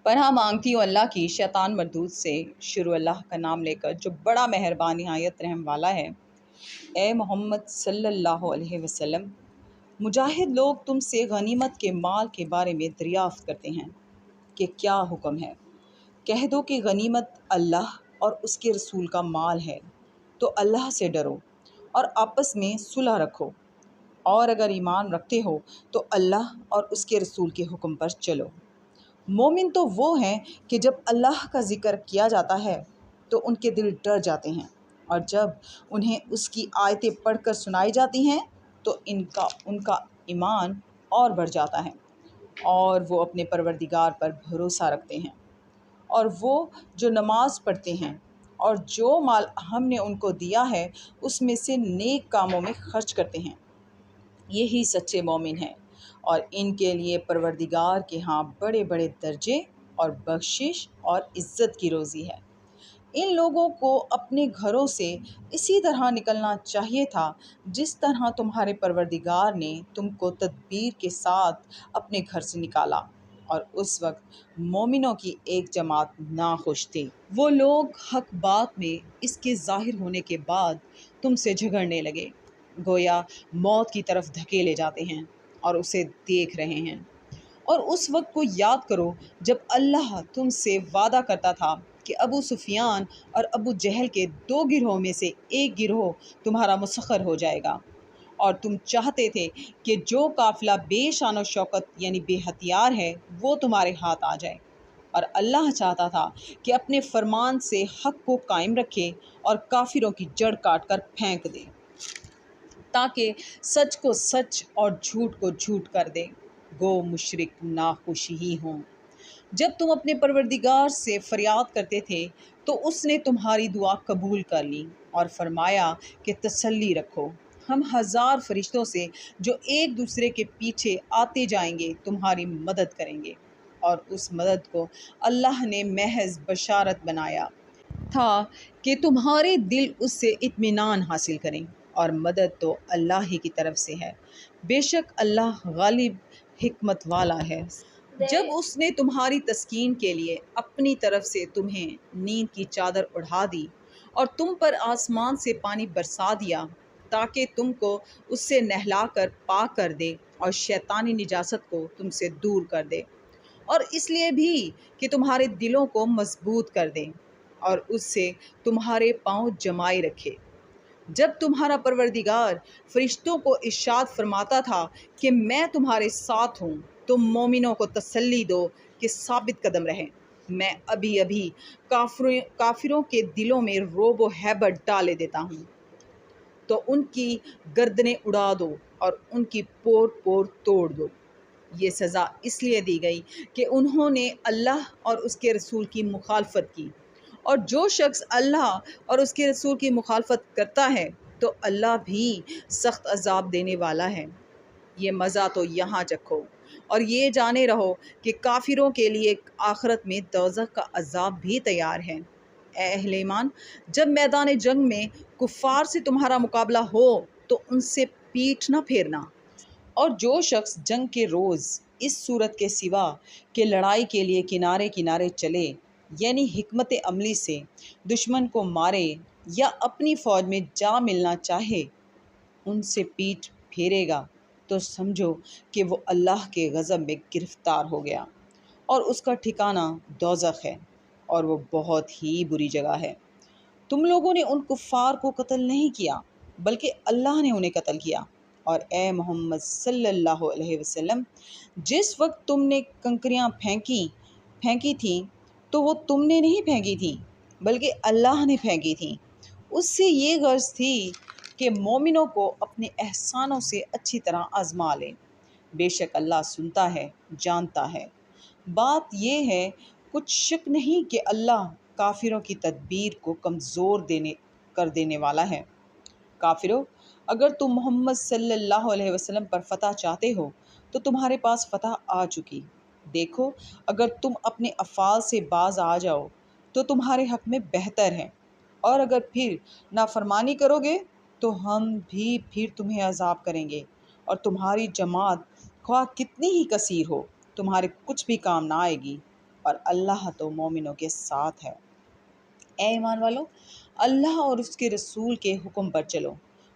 پناہ مانگتی ہوں اللہ کی شیطان مردود سے۔ شروع اللہ کا نام لے کر جو بڑا مہربان نہایت رحم والا ہے۔ اے محمد صلی اللہ علیہ وسلم، مجاہد لوگ تم سے غنیمت کے مال کے بارے میں دریافت کرتے ہیں کہ کیا حکم ہے۔ کہہ دو کہ غنیمت اللہ اور اس کے رسول کا مال ہے، تو اللہ سے ڈرو اور آپس میں صلح رکھو، اور اگر ایمان رکھتے ہو تو اللہ اور اس کے رسول کے حکم پر چلو۔ مومن تو وہ ہیں کہ جب اللہ کا ذکر کیا جاتا ہے تو ان کے دل ڈر جاتے ہیں، اور جب انہیں اس کی آیتیں پڑھ کر سنائی جاتی ہیں تو ان کا ایمان اور بڑھ جاتا ہے، اور وہ اپنے پروردگار پر بھروسہ رکھتے ہیں، اور وہ جو نماز پڑھتے ہیں اور جو مال ہم نے ان کو دیا ہے اس میں سے نیک کاموں میں خرچ کرتے ہیں، یہی سچے مومن ہیں، اور ان کے لیے پروردگار کے ہاں بڑے بڑے درجے اور بخشش اور عزت کی روزی ہے۔ ان لوگوں کو اپنے گھروں سے اسی طرح نکلنا چاہیے تھا جس طرح تمہارے پروردگار نے تم کو تدبیر کے ساتھ اپنے گھر سے نکالا، اور اس وقت مومنوں کی ایک جماعت ناخوش تھی۔ وہ لوگ حق بات میں اس کے ظاہر ہونے کے بعد تم سے جھگڑنے لگے، گویا موت کی طرف دھکیلے جاتے ہیں اور اسے دیکھ رہے ہیں۔ اور اس وقت کو یاد کرو جب اللہ تم سے وعدہ کرتا تھا کہ ابو سفیان اور ابو جہل کے دو گروہوں میں سے ایک گروہ تمہارا مسخر ہو جائے گا، اور تم چاہتے تھے کہ جو قافلہ بے شان و شوکت یعنی بے ہتھیار ہے وہ تمہارے ہاتھ آ جائے، اور اللہ چاہتا تھا کہ اپنے فرمان سے حق کو قائم رکھے اور کافروں کی جڑ کاٹ کر پھینک دے، تاکہ سچ کو سچ اور جھوٹ کو جھوٹ کر دے، گو مشرک ناخوش ہی ہوں۔ جب تم اپنے پروردگار سے فریاد کرتے تھے تو اس نے تمہاری دعا قبول کر لی اور فرمایا کہ تسلی رکھو، ہم 1000 فرشتوں سے جو ایک دوسرے کے پیچھے آتے جائیں گے تمہاری مدد کریں گے، اور اس مدد کو اللہ نے محض بشارت بنایا تھا کہ تمہارے دل اس سے اطمینان حاصل کریں، اور مدد تو اللہ ہی کی طرف سے ہے، بے شک اللہ غالب حکمت والا ہے۔ جب اس نے تمہاری تسکین کے لیے اپنی طرف سے تمہیں نیند کی چادر اڑھا دی اور تم پر آسمان سے پانی برسا دیا تاکہ تم کو اس سے نہلا کر پاک کر دے اور شیطانی نجاست کو تم سے دور کر دے، اور اس لیے بھی کہ تمہارے دلوں کو مضبوط کر دے اور اس سے تمہارے پاؤں جمائے رکھے، جب تمہارا پروردگار فرشتوں کو ارشاد فرماتا تھا کہ میں تمہارے ساتھ ہوں، تم مومنوں کو تسلی دو کہ ثابت قدم رہیں، میں ابھی ابھی کافروں کے دلوں میں رعب و ہیبت ڈالے دیتا ہوں، تو ان کی گردنیں اڑا دو اور ان کی پور پور توڑ دو۔ یہ سزا اس لیے دی گئی کہ انہوں نے اللہ اور اس کے رسول کی مخالفت کی، اور جو شخص اللہ اور اس کے رسول کی مخالفت کرتا ہے تو اللہ بھی سخت عذاب دینے والا ہے۔ یہ مزہ تو یہاں چکھو، اور یہ جانے رہو کہ کافروں کے لیے آخرت میں دوزخ کا عذاب بھی تیار ہے۔ اے اہل ایمان، جب میدان جنگ میں کفار سے تمہارا مقابلہ ہو تو ان سے پیٹھ نہ پھیرنا، اور جو شخص جنگ کے روز اس صورت کے سوا کہ لڑائی کے لیے کنارے کنارے چلے، یعنی حکمت عملی سے دشمن کو مارے یا اپنی فوج میں جا ملنا چاہے، ان سے پیٹھ پھیرے گا تو سمجھو کہ وہ اللہ کے غضب میں گرفتار ہو گیا، اور اس کا ٹھکانہ دوزخ ہے، اور وہ بہت ہی بری جگہ ہے۔ تم لوگوں نے ان کفار کو قتل نہیں کیا بلکہ اللہ نے انہیں قتل کیا، اور اے محمد صلی اللہ علیہ وسلم، جس وقت تم نے کنکریاں پھینکی تھیں تو وہ تم نے نہیں پھینکی تھیں بلکہ اللہ نے پھینکی تھیں، اس سے یہ غرض تھی کہ مومنوں کو اپنے احسانوں سے اچھی طرح آزما لے، بے شک اللہ سنتا ہے، جانتا ہے۔ بات یہ ہے، کچھ شک نہیں کہ اللہ کافروں کی تدبیر کو کمزور کر دینے والا ہے۔ کافروں، اگر تم محمد صلی اللہ علیہ وسلم پر فتح چاہتے ہو تو تمہارے پاس فتح آ چکی، دیکھو اگر تم اپنے افعال سے باز آ جاؤ تو تمہارے حق میں بہتر ہے، اور اگر پھر نافرمانی کرو گے تو ہم بھی پھر تمہیں عذاب کریں گے، اور تمہاری جماعت خواہ کتنی ہی کثیر ہو تمہارے کچھ بھی کام نہ آئے گی۔ اور اللہ تو مومنوں کے ساتھ ہے۔ اے ایمان والو، اللہ اور اس کے رسول کے حکم پر چلو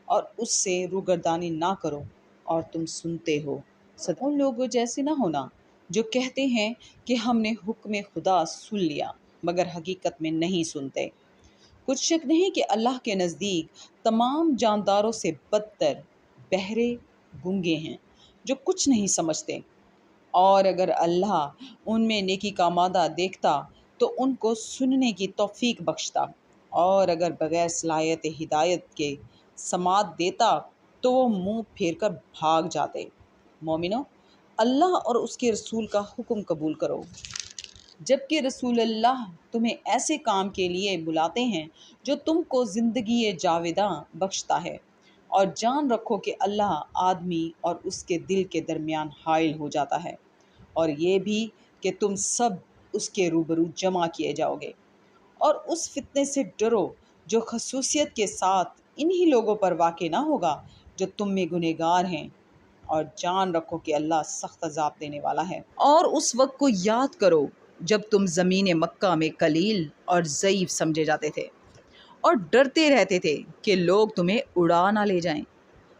اور اس سے روگردانی نہ کرو اور تم سنتے ہو۔ ان لوگوں جیسے نہ ہونا جو کہتے ہیں کہ ہم نے حکم خدا سن لیا مگر حقیقت میں نہیں سنتے۔ کچھ شک نہیں کہ اللہ کے نزدیک تمام جانداروں سے بدتر بہرے گونگے ہیں جو کچھ نہیں سمجھتے، اور اگر اللہ ان میں نیکی کا مادہ دیکھتا تو ان کو سننے کی توفیق بخشتا، اور اگر بغیر صلاحیت ہدایت کے سماعت دیتا تو وہ منہ پھیر کر بھاگ جاتے۔ مومنو، اللہ اور اس کے رسول کا حکم قبول کرو، جبکہ رسول اللہ تمہیں ایسے کام کے لیے بلاتے ہیں جو تم کو زندگی جاوداں بخشتا ہے، اور جان رکھو کہ اللہ آدمی اور اس کے دل کے درمیان حائل ہو جاتا ہے، اور یہ بھی کہ تم سب اس کے روبرو جمع کیے جاؤ گے۔ اور اس فتنے سے ڈرو جو خصوصیت کے ساتھ انہی لوگوں پر واقع نہ ہوگا جو تم میں گنہگار ہیں، اور جان رکھو کہ اللہ سخت عذاب دینے والا ہے۔ اور اس وقت کو یاد کرو جب تم زمین مکہ میں قلیل اور ضعیف سمجھے جاتے تھے اور ڈرتے رہتے تھے کہ لوگ تمہیں اڑا نہ لے جائیں،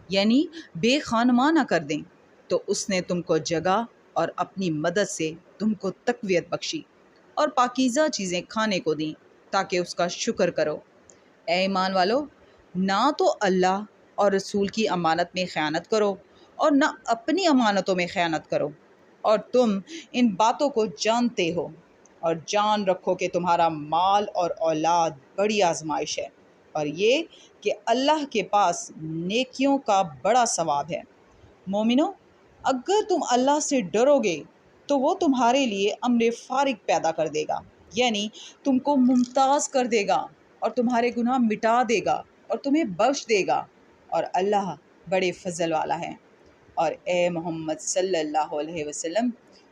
یعنی بے خانماں نہ کر دیں، تو اس نے تم کو جگہ اور اپنی مدد سے تم کو تقویت بخشی اور پاکیزہ چیزیں کھانے کو دیں تاکہ اس کا شکر کرو۔ اے ایمان والو، نہ تو اللہ اور رسول کی امانت میں خیانت کرو اور نہ اپنی امانتوں میں خیانت کرو، اور تم ان باتوں کو جانتے ہو، اور جان رکھو کہ تمہارا مال اور اولاد بڑی آزمائش ہے، اور یہ کہ اللہ کے پاس نیکیوں کا بڑا ثواب ہے۔ مومنو، اگر تم اللہ سے ڈرو گے تو وہ تمہارے لیے امر فارغ پیدا کر دے گا، یعنی تم کو ممتاز کر دے گا اور تمہارے گناہ مٹا دے گا اور تمہیں بخش دے گا، اور اللہ بڑے فضل والا ہے۔ اور اے محمد صلی اللہ علیہ وسلم،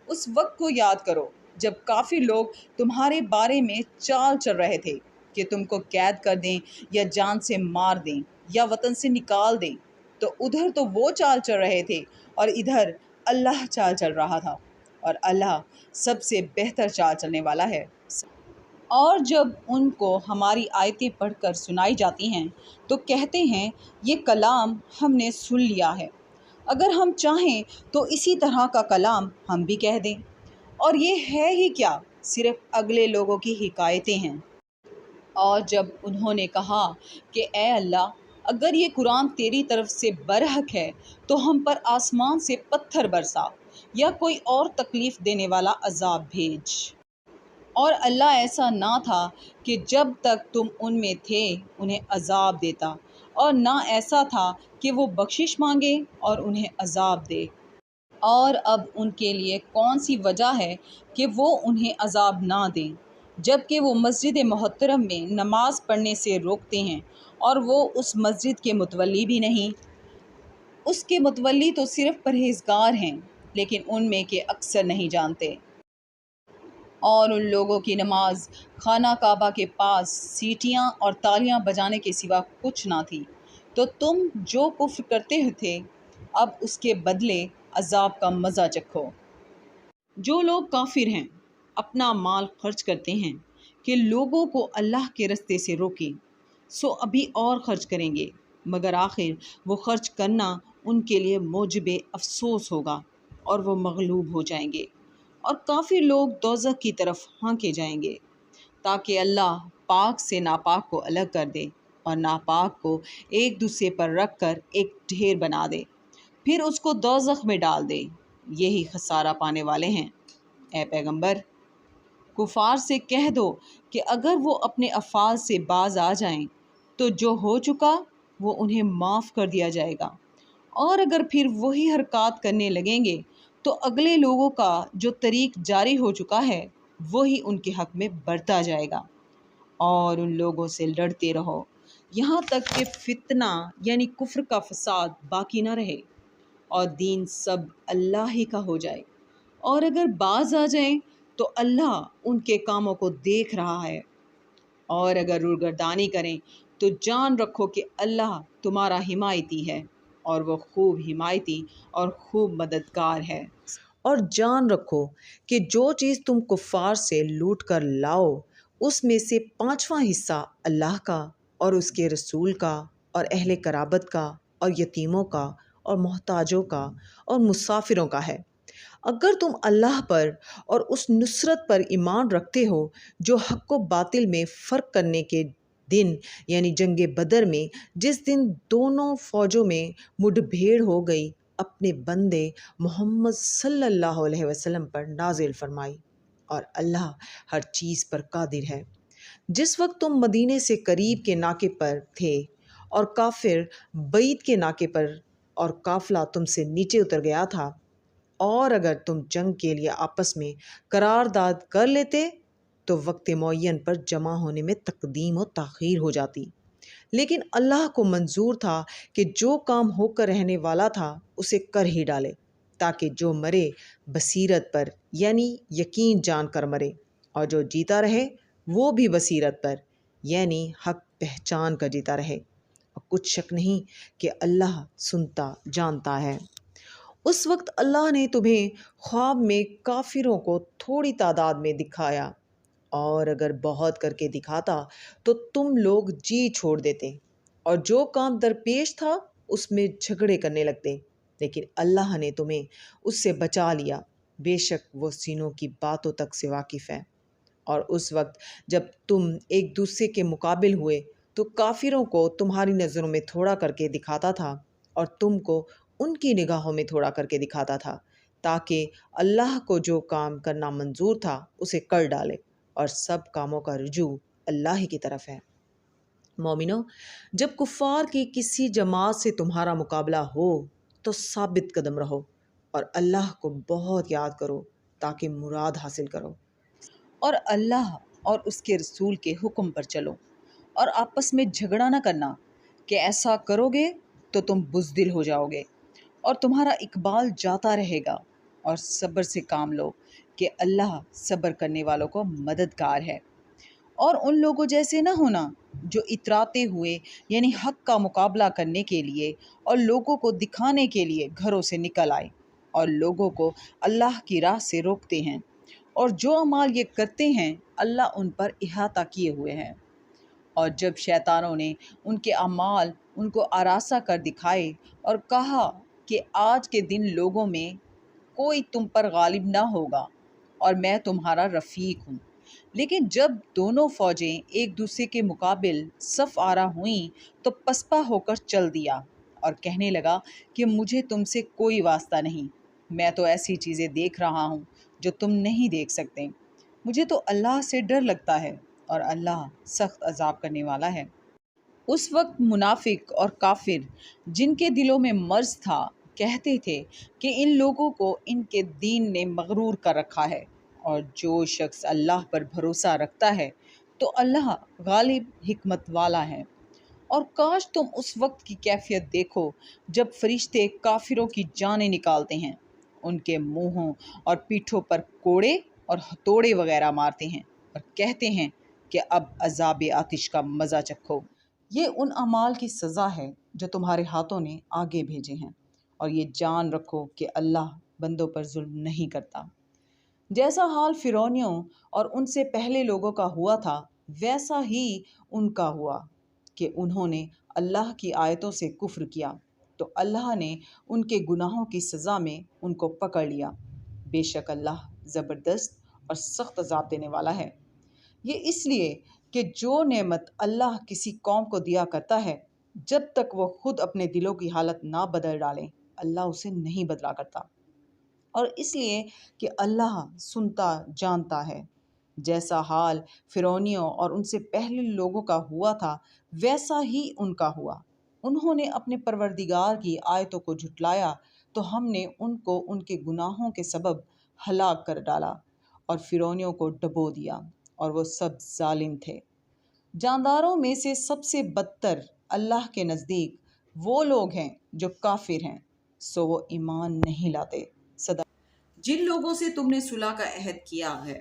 اس وقت کو یاد کرو جب کافی لوگ تمہارے بارے میں چال چل رہے تھے کہ تم کو قید کر دیں یا جان سے مار دیں یا وطن سے نکال دیں، تو ادھر تو وہ چال چل رہے تھے اور ادھر اللہ چال چل رہا تھا، اور اللہ سب سے بہتر چال چلنے والا ہے۔ اور جب ان کو ہماری آیتیں پڑھ کر سنائی جاتی ہیں تو کہتے ہیں یہ کلام ہم نے سن لیا ہے، اگر ہم چاہیں تو اسی طرح کا کلام ہم بھی کہہ دیں، اور یہ ہے ہی کیا، صرف اگلے لوگوں کی حکایتیں ہیں۔ اور جب انہوں نے کہا کہ اے اللہ، اگر یہ قرآن تیری طرف سے برحق ہے تو ہم پر آسمان سے پتھر برسا یا کوئی اور تکلیف دینے والا عذاب بھیج۔ اور اللہ ایسا نہ تھا کہ جب تک تم ان میں تھے انہیں عذاب دیتا، اور نہ ایسا تھا کہ وہ بخشش مانگے اور انہیں عذاب دے۔ اور اب ان کے لیے کون سی وجہ ہے کہ وہ انہیں عذاب نہ دیں، جب کہ وہ مسجد محترم میں نماز پڑھنے سے روکتے ہیں، اور وہ اس مسجد کے متولی بھی نہیں۔ اس کے متولی تو صرف پرہیزگار ہیں، لیکن ان میں کے اکثر نہیں جانتے۔ اور ان لوگوں کی نماز خانہ کعبہ کے پاس سیٹیاں اور تالیاں بجانے کے سوا کچھ نہ تھی، تو تم جو کفر کرتے تھے اب اس کے بدلے عذاب کا مزہ چکھو۔ جو لوگ کافر ہیں اپنا مال خرچ کرتے ہیں کہ لوگوں کو اللہ کے رستے سے روکیں، سو ابھی اور خرچ کریں گے، مگر آخر وہ خرچ کرنا ان کے لیے موجب افسوس ہوگا اور وہ مغلوب ہو جائیں گے، اور کافر لوگ دوزخ کی طرف ہانکے جائیں گے، تاکہ اللہ پاک سے ناپاک کو الگ کر دے اور ناپاک کو ایک دوسرے پر رکھ کر ایک ڈھیر بنا دے، پھر اس کو دوزخ میں ڈال دے۔ یہی خسارہ پانے والے ہیں۔ اے پیغمبر، کفار سے کہہ دو کہ اگر وہ اپنے افعال سے باز آ جائیں تو جو ہو چکا وہ انہیں معاف کر دیا جائے گا، اور اگر پھر وہی حرکات کرنے لگیں گے تو اگلے لوگوں کا جو طریق جاری ہو چکا ہے وہی ان کے حق میں برتا جائے گا۔ اور ان لوگوں سے لڑتے رہو یہاں تک کہ فتنہ یعنی کفر کا فساد باقی نہ رہے اور دین سب اللہ ہی کا ہو جائے، اور اگر باز آ جائیں تو اللہ ان کے کاموں کو دیکھ رہا ہے، اور اگر روگردانی کریں تو جان رکھو کہ اللہ تمہارا حمایتی ہے، اور وہ خوب حمایتی اور خوب مددگار ہے۔ اور جان رکھو کہ جو چیز تم کفار سے لوٹ کر لاؤ اس میں سے 5واں حصہ اللہ کا اور اس کے رسول کا اور اہل قرابت کا اور یتیموں کا اور محتاجوں کا اور مسافروں کا ہے۔ اگر تم اللہ پر اور اس نصرت پر ایمان رکھتے ہو جو حق و باطل میں فرق کرنے کے دن یعنی جنگ بدر میں جس دن دونوں فوجوں میں مڈ بھیڑ ہو گئی اپنے بندے محمد صلی اللہ علیہ وسلم پر نازل فرمائی، اور اللہ ہر چیز پر قادر ہے۔ جس وقت تم مدینے سے قریب کے ناکے پر تھے اور کافر بعید کے ناکے پر اور قافلہ تم سے نیچے اتر گیا تھا، اور اگر تم جنگ کے لیے آپس میں قرارداد کر لیتے تو وقت معین پر جمع ہونے میں تقدیم و تاخیر ہو جاتی، لیکن اللہ کو منظور تھا کہ جو کام ہو کر رہنے والا تھا اسے کر ہی ڈالے، تاکہ جو مرے بصیرت پر یعنی یقین جان کر مرے، اور جو جیتا رہے وہ بھی بصیرت پر یعنی حق پہچان کر جیتا رہے، اور کچھ شک نہیں کہ اللہ سنتا جانتا ہے۔ اس وقت اللہ نے تمہیں خواب میں کافروں کو تھوڑی تعداد میں دکھایا، اور اگر بہت کر کے دکھاتا تو تم لوگ جی چھوڑ دیتے اور جو کام درپیش تھا اس میں جھگڑے کرنے لگتے، لیکن اللہ نے تمہیں اس سے بچا لیا، بے شک وہ سینوں کی باتوں تک سے واقف ہے۔ اور اس وقت جب تم ایک دوسرے کے مقابل ہوئے تو کافروں کو تمہاری نظروں میں تھوڑا کر کے دکھاتا تھا اور تم کو ان کی نگاہوں میں تھوڑا کر کے دکھاتا تھا، تاکہ اللہ کو جو کام کرنا منظور تھا اسے کر ڈالے، اور سب کاموں کا رجوع اللہ ہی کی طرف ہے۔ مومنو، جب کفار کی کسی جماعت سے تمہارا مقابلہ ہو تو ثابت قدم رہو اور اللہ کو بہت یاد کرو تاکہ مراد حاصل کرو۔ اور اللہ اور اس کے رسول کے حکم پر چلو، اور آپس میں جھگڑا نہ کرنا، کہ ایسا کرو گے تو تم بزدل ہو جاؤ گے اور تمہارا اقبال جاتا رہے گا، اور صبر سے کام لو کہ اللہ صبر کرنے والوں کو مددگار ہے۔ اور ان لوگوں جیسے نہ ہونا جو اتراتے ہوئے یعنی حق کا مقابلہ کرنے کے لیے اور لوگوں کو دکھانے کے لیے گھروں سے نکل آئے اور لوگوں کو اللہ کی راہ سے روکتے ہیں، اور جو اعمال یہ کرتے ہیں اللہ ان پر احاطہ کیے ہوئے ہیں۔ اور جب شیطانوں نے ان کے اعمال ان کو آراسا کر دکھائے اور کہا کہ آج کے دن لوگوں میں کوئی تم پر غالب نہ ہوگا اور میں تمہارا رفیق ہوں، لیکن جب دونوں فوجیں ایک دوسرے کے مقابل صف آرا ہوئیں تو پسپا ہو کر چل دیا اور کہنے لگا کہ مجھے تم سے کوئی واسطہ نہیں، میں تو ایسی چیزیں دیکھ رہا ہوں جو تم نہیں دیکھ سکتے، مجھے تو اللہ سے ڈر لگتا ہے اور اللہ سخت عذاب کرنے والا ہے۔ اس وقت منافق اور کافر جن کے دلوں میں مرض تھا کہتے تھے کہ ان لوگوں کو ان کے دین نے مغرور کر رکھا ہے، اور جو شخص اللہ پر بھروسہ رکھتا ہے تو اللہ غالب حکمت والا ہے۔ اور کاش تم اس وقت کی کیفیت دیکھو جب فرشتے کافروں کی جانیں نکالتے ہیں، ان کے منہوں اور پیٹھوں پر کوڑے اور ہتھوڑے وغیرہ مارتے ہیں اور کہتے ہیں کہ اب عذاب آتش کا مزہ چکھو۔ یہ ان اعمال کی سزا ہے جو تمہارے ہاتھوں نے آگے بھیجے ہیں، اور یہ جان رکھو کہ اللہ بندوں پر ظلم نہیں کرتا۔ جیسا حال فرعونیوں اور ان سے پہلے لوگوں کا ہوا تھا ویسا ہی ان کا ہوا، کہ انہوں نے اللہ کی آیتوں سے کفر کیا تو اللہ نے ان کے گناہوں کی سزا میں ان کو پکڑ لیا، بے شک اللہ زبردست اور سخت عذاب دینے والا ہے۔ یہ اس لیے کہ جو نعمت اللہ کسی قوم کو دیا کرتا ہے جب تک وہ خود اپنے دلوں کی حالت نہ بدل ڈالیں اللہ اسے نہیں بدلا کرتا، اور اس لیے کہ اللہ سنتا جانتا ہے۔ جیسا حال فرعونیوں اور ان سے پہلے لوگوں کا ہوا تھا ویسا ہی ان کا ہوا، انہوں نے اپنے پروردگار کی آیتوں کو جھٹلایا تو ہم نے ان کو ان کے گناہوں کے سبب ہلاک کر ڈالا اور فرعونیوں کو ڈبو دیا، اور وہ سب ظالم تھے۔ جانداروں میں سے سب سے بدتر اللہ کے نزدیک وہ لوگ ہیں جو کافر ہیں، سو وہ ایمان نہیں لاتے۔ صدق۔ جن لوگوں سے تم نے صلح کا عہد کیا ہے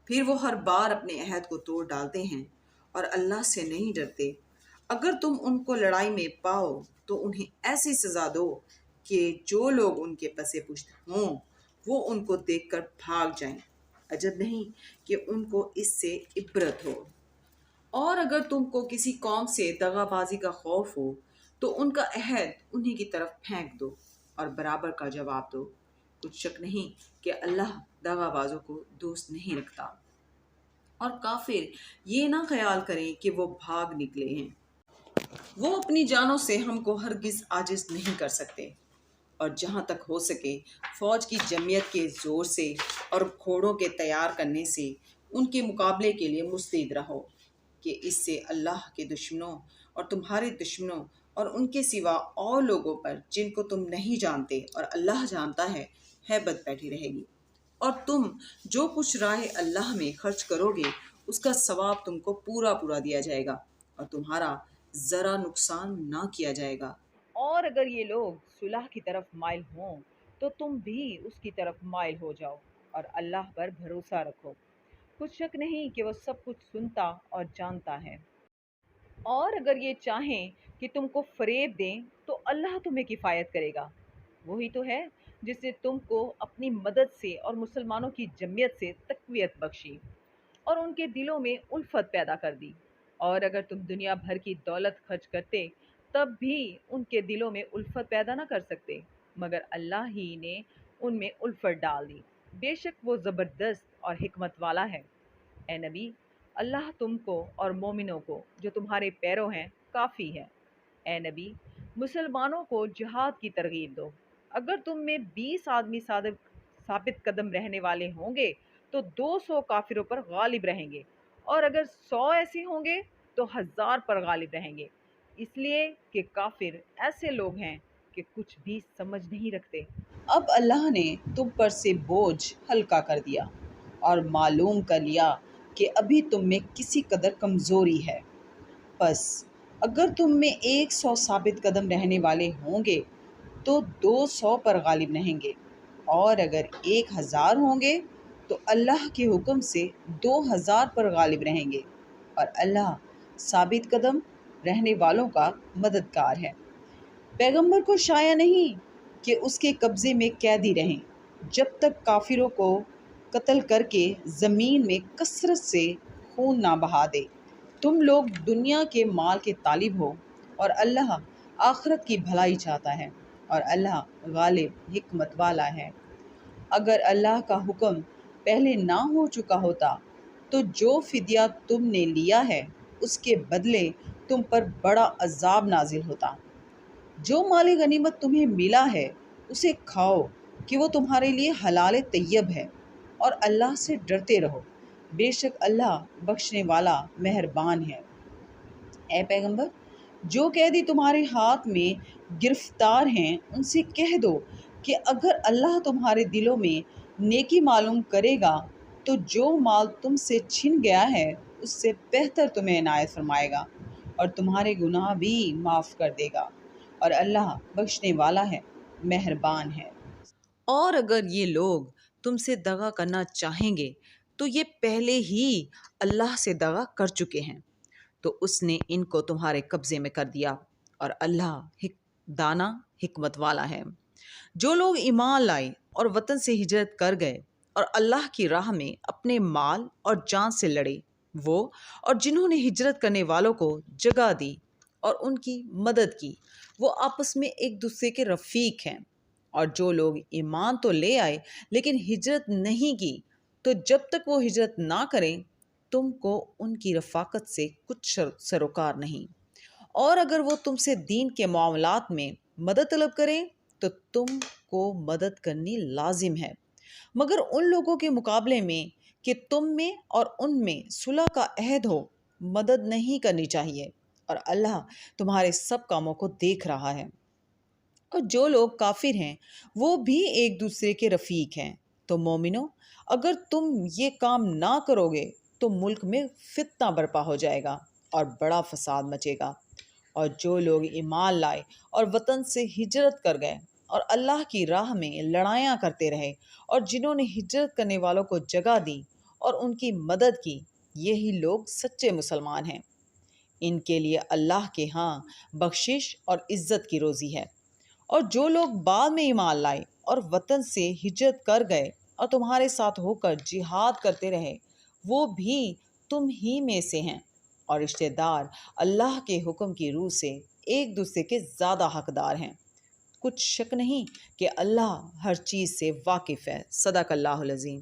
پھر وہ ہر بار اپنے عہد کو توڑ ڈالتے ہیں اور اللہ سے نہیں ڈرتے، اگر تم ان کو لڑائی میں پاؤ تو انہیں ایسی سزا دو کہ جو لوگ ان کے پس پشت ہوں وہ ان کو دیکھ کر بھاگ جائیں۔ عجب نہیں کہ ان کو اس سے عبرت ہو۔ اور اگر تم کو کسی قوم سے دغا بازی کا خوف ہو تو ان کا عہد انہی کی طرف پھینک دو اور برابر کا جواب دو۔ کچھ شک نہیں کہ اللہ دغا بازوں کو دوست نہیں رکھتا۔ اور کافر یہ نہ خیال کریں کہ وہ بھاگ نکلے ہیں، وہ اپنی جانوں سے ہم کو ہرگز عاجز نہیں کر سکتے، اور جہاں تک ہو سکے فوج کی جمعیت کے زور سے اور گھوڑوں کے تیار کرنے سے ان کے مقابلے کے لیے مستعد رہو، کہ اس سے اللہ کے دشمنوں اور تمہارے دشمنوں اور ان کے سوا اور لوگوں پر جن کو تم نہیں جانتے اور اللہ جانتا ہے، ہیبت بیٹھی رہے گی۔ اور تم جو کچھ راہ اللہ میں خرچ کرو گے اس کا ثواب تم کو پورا پورا دیا جائے گا، اور تمہارا ذرا نقصان نہ کیا جائے گا۔ اور اگر یہ لوگ صلح کی طرف مائل ہوں تو تم بھی اس کی طرف مائل ہو جاؤ اور اللہ پر بھروسہ رکھو۔ کچھ شک نہیں کہ وہ سب کچھ سنتا اور جانتا ہے۔ اور اگر یہ چاہیں کہ تم کو فریب دیں تو اللہ تمہیں کفایت کرے گا۔ وہی تو ہے جس نے تم کو اپنی مدد سے اور مسلمانوں کی جمعیت سے تقویت بخشی اور ان کے دلوں میں الفت پیدا کر دی۔ اور اگر تم دنیا بھر کی دولت خرچ کرتے تب بھی ان کے دلوں میں الفت پیدا نہ کر سکتے، مگر اللہ ہی نے ان میں الفت ڈال دی۔ بے شک وہ زبردست اور حکمت والا ہے۔ اے نبی، اللہ تم کو اور مومنوں کو جو تمہارے پیرو ہیں کافی ہے۔ اے نبی، مسلمانوں کو جہاد کی ترغیب دو۔ اگر تم میں 20 آدمی ثابت قدم رہنے والے ہوں گے تو 200 کافروں پر غالب رہیں گے، اور اگر 100 ایسے ہوں گے تو 1000 پر غالب رہیں گے، اس لیے کہ کافر ایسے لوگ ہیں کہ کچھ بھی سمجھ نہیں رکھتے۔ اب اللہ نے تم پر سے بوجھ ہلکا کر دیا اور معلوم کر لیا کہ ابھی تم میں کسی قدر کمزوری ہے، پس اگر تم میں 100 ثابت قدم رہنے والے ہوں گے تو 200 پر غالب رہیں گے، اور اگر 1000 ہوں گے تو اللہ کے حکم سے 2000 پر غالب رہیں گے، اور اللہ ثابت قدم رہنے والوں کا مددگار ہے۔ پیغمبر کو شایع نہیں کہ اس کے قبضے میں قیدی رہیں جب تک کافروں کو قتل کر کے زمین میں کثرت سے خون نہ بہا دے۔ تم لوگ دنیا کے مال کے طالب ہو اور اللہ آخرت کی بھلائی چاہتا ہے، اور اللہ غالب حکمت والا ہے۔ اگر اللہ کا حکم پہلے نہ ہو چکا ہوتا تو جو فدیہ تم نے لیا ہے اس کے بدلے تم پر بڑا عذاب نازل ہوتا۔ جو مال غنیمت تمہیں ملا ہے اسے کھاؤ کہ وہ تمہارے لیے حلال طیب ہے، اور اللہ سے ڈرتے رہو، بے شک اللہ بخشنے والا مہربان ہے۔ اے پیغمبر، جو قیدی تمہارے ہاتھ میں گرفتار ہیں ان سے کہہ دو کہ اگر اللہ تمہارے دلوں میں نیکی معلوم کرے گا تو جو مال تم سے چھن گیا ہے اس سے بہتر تمہیں عنایت فرمائے گا اور تمہارے گناہ بھی معاف کر دے گا، اور اللہ بخشنے والا ہے، مہربان ہے۔ اور اگر یہ لوگ تم سے دغا کرنا چاہیں گے تو یہ پہلے ہی اللہ سے دغا کر چکے ہیں، تو اس نے ان کو تمہارے قبضے میں کر دیا، اور اللہ دانا حکمت والا ہے۔ جو لوگ ایمان لائے اور وطن سے ہجرت کر گئے اور اللہ کی راہ میں اپنے مال اور جان سے لڑے، وہ اور جنہوں نے ہجرت کرنے والوں کو جگہ دی اور ان کی مدد کی، وہ آپس میں ایک دوسرے کے رفیق ہیں۔ اور جو لوگ ایمان تو لے آئے لیکن ہجرت نہیں کی، تو جب تک وہ ہجرت نہ کریں تم کو ان کی رفاقت سے کچھ سروکار نہیں۔ اور اگر وہ تم سے دین کے معاملات میں مدد طلب کریں تو تم کو مدد کرنی لازم ہے، مگر ان لوگوں کے مقابلے میں کہ تم میں اور ان میں صلح کا عہد ہو مدد نہیں کرنی چاہیے، اور اللہ تمہارے سب کاموں کو دیکھ رہا ہے۔ اور جو لوگ کافر ہیں وہ بھی ایک دوسرے کے رفیق ہیں۔ تو مومنو، اگر تم یہ کام نہ کرو گے تو ملک میں فتنہ برپا ہو جائے گا اور بڑا فساد مچے گا۔ اور جو لوگ ایمان لائے اور وطن سے ہجرت کر گئے اور اللہ کی راہ میں لڑائیاں کرتے رہے، اور جنہوں نے ہجرت کرنے والوں کو جگہ دی اور ان کی مدد کی، یہی لوگ سچے مسلمان ہیں۔ ان کے لیے اللہ کے ہاں بخشش اور عزت کی روزی ہے، اور جو لوگ بعد میں ایمان لائے اور وطن سے ہجرت کر گئے اور تمہارے ساتھ ہو کر جہاد کرتے رہے وہ بھی تم ہی میں سے ہیں، اور رشتہ دار اللہ کے حکم کی روح سے ایک دوسرے کے زیادہ حقدار ہیں۔ کچھ شک نہیں کہ اللہ ہر چیز سے واقف ہے۔ صدق اللہ العظیم۔